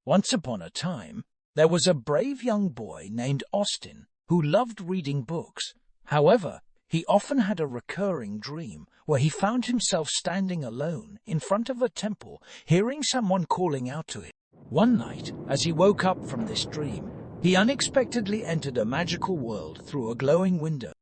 Once upon a time, there was a brave young boy named Austin who loved reading books. However, he often had a recurring dream where he found himself standing alone in front of a temple, hearing someone calling out to him. One night, as he woke up from this dream, he unexpectedly entered a magical world through a glowing window.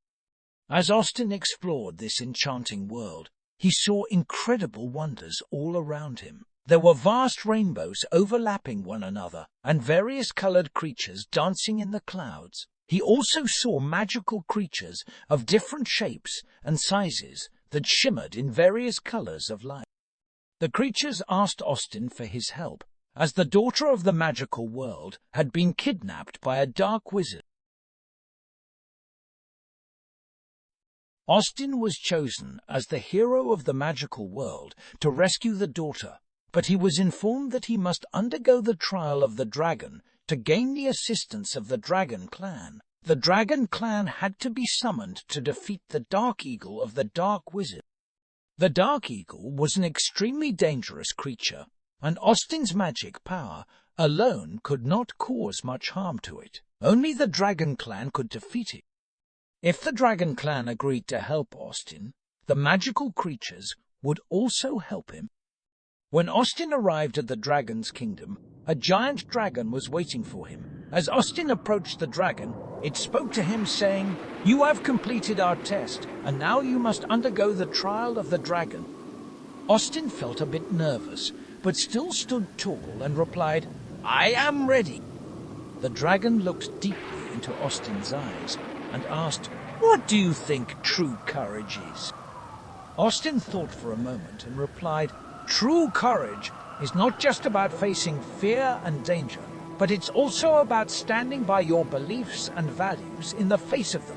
As Austin explored this enchanting world, he saw incredible wonders all around him. There were vast rainbows overlapping one another and various colored creatures dancing in the clouds. He also saw magical creatures of different shapes and sizes that shimmered in various colors of light. The creatures asked Austin for his help, as the daughter of the magical world had been kidnapped by a dark wizard. Austin was chosen as the hero of the magical world to rescue the daughter, but he was informed that he must undergo the trial of the dragon to gain the assistance of the Dragon Clan. The Dragon Clan had to be summoned to defeat the Dark Eagle of the Dark Wizard. The Dark Eagle was an extremely dangerous creature, and Austin's magic power alone could not cause much harm to it. Only the Dragon Clan could defeat it. If the Dragon Clan agreed to help Austin, the magical creatures would also help him. When Austin arrived at the Dragon's Kingdom, a giant dragon was waiting for him. As Austin approached the dragon, it spoke to him saying, "You have completed our test, and now you must undergo the trial of the dragon." Austin felt a bit nervous, but still stood tall and replied, "I am ready." The dragon looked deeply into Austin's eyes and asked, "What do you think true courage is?" Austin thought for a moment and replied, "True courage is not just about facing fear and danger, but it's also about standing by your beliefs and values in the face of them."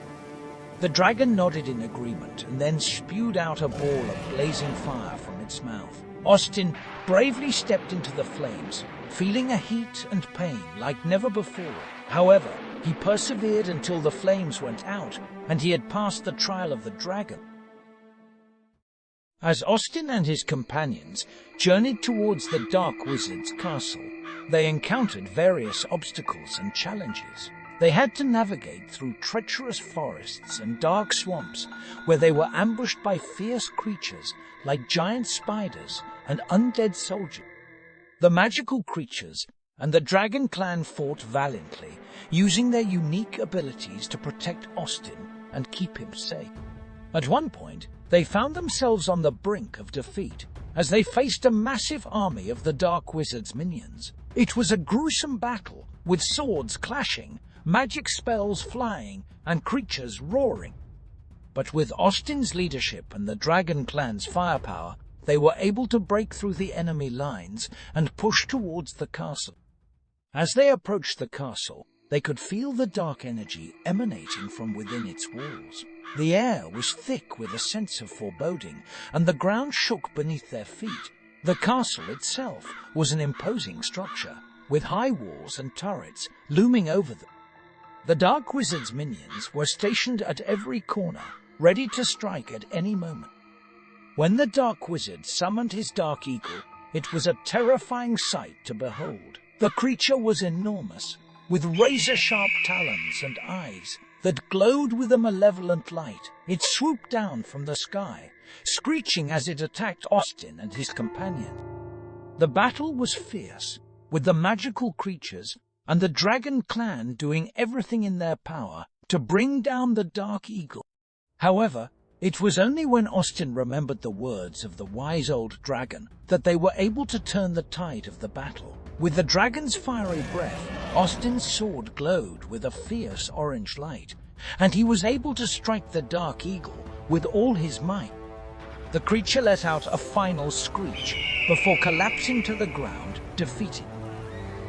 The dragon nodded in agreement and then spewed out a ball of blazing fire from its mouth. Austin bravely stepped into the flames, feeling a heat and pain like never before. However, he persevered until the flames went out and he had passed the trial of the dragon. As Austin and his companions journeyed towards the Dark Wizard's castle, they encountered various obstacles and challenges. They had to navigate through treacherous forests and dark swamps where they were ambushed by fierce creatures like giant spiders and undead soldiers. The magical creatures and the Dragon Clan fought valiantly, using their unique abilities to protect Austin and keep him safe. At one point, they found themselves on the brink of defeat as they faced a massive army of the Dark Wizard's minions. It was a gruesome battle, with swords clashing, magic spells flying, and creatures roaring. But with Austin's leadership and the Dragon Clan's firepower, they were able to break through the enemy lines and push towards the castle. As they approached the castle, they could feel the dark energy emanating from within its walls. The air was thick with a sense of foreboding, and the ground shook beneath their feet. The castle itself was an imposing structure, with high walls and turrets looming over them. The Dark Wizard's minions were stationed at every corner, ready to strike at any moment. When the Dark Wizard summoned his Dark Eagle, it was a terrifying sight to behold. The creature was enormous, with razor-sharp talons and eyes that glowed with a malevolent light. It swooped down from the sky, screeching as it attacked Austin and his companion. The battle was fierce, with the magical creatures and the Dragon Clan doing everything in their power to bring down the Dark Eagle. However, it was only when Austin remembered the words of the wise old dragon that they were able to turn the tide of the battle. With the dragon's fiery breath, Austin's sword glowed with a fierce orange light, and he was able to strike the Dark Eagle with all his might. The creature let out a final screech before collapsing to the ground, defeated.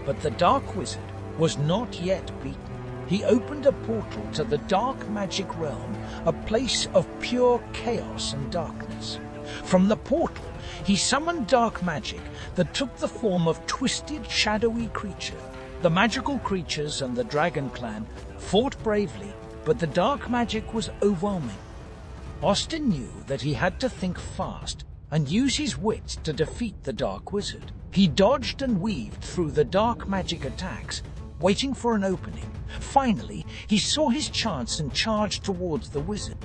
But the Dark Wizard was not yet beaten. He opened a portal to the dark magic realm, a place of pure chaos and darkness. From the portal, he summoned dark magic that took the form of twisted, shadowy creatures. The magical creatures and the Dragon Clan fought bravely, but the dark magic was overwhelming. Austin knew that he had to think fast and use his wits to defeat the Dark Wizard. He dodged and weaved through the dark magic attacks, waiting for an opening. Finally, he saw his chance and charged towards the wizard.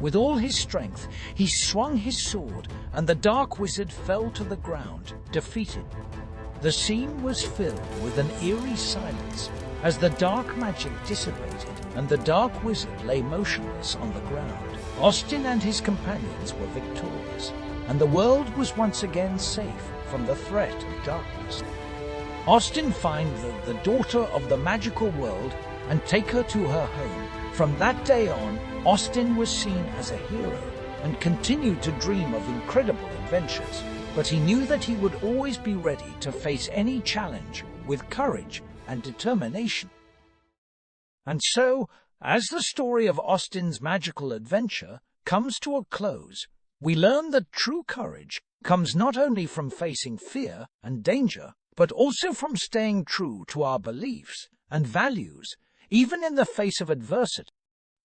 With all his strength, he swung his sword, and the Dark Wizard fell to the ground, defeated. The scene was filled with an eerie silence as the dark magic dissipated and the Dark Wizard lay motionless on the ground. Austin and his companions were victorious, and the world was once again safe from the threat of darkness. Austin finds the daughter of the magical world and take her to her home. From that day on, Austin was seen as a hero and continued to dream of incredible adventures, but he knew that he would always be ready to face any challenge with courage and determination. And so, as the story of Austin's magical adventure comes to a close, we learn that true courage comes not only from facing fear and danger, but also from staying true to our beliefs and values, even in the face of adversity.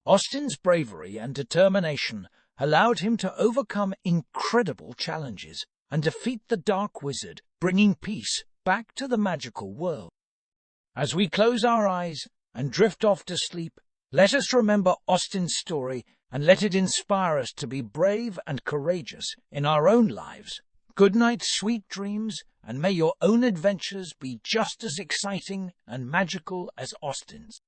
Austin's bravery and determination allowed him to overcome incredible challenges and defeat the Dark Wizard, bringing peace back to the magical world. As we close our eyes and drift off to sleep, let us remember Austin's story and let it inspire us to be brave and courageous in our own lives. Good night, sweet dreams, and may your own adventures be just as exciting and magical as Austin's.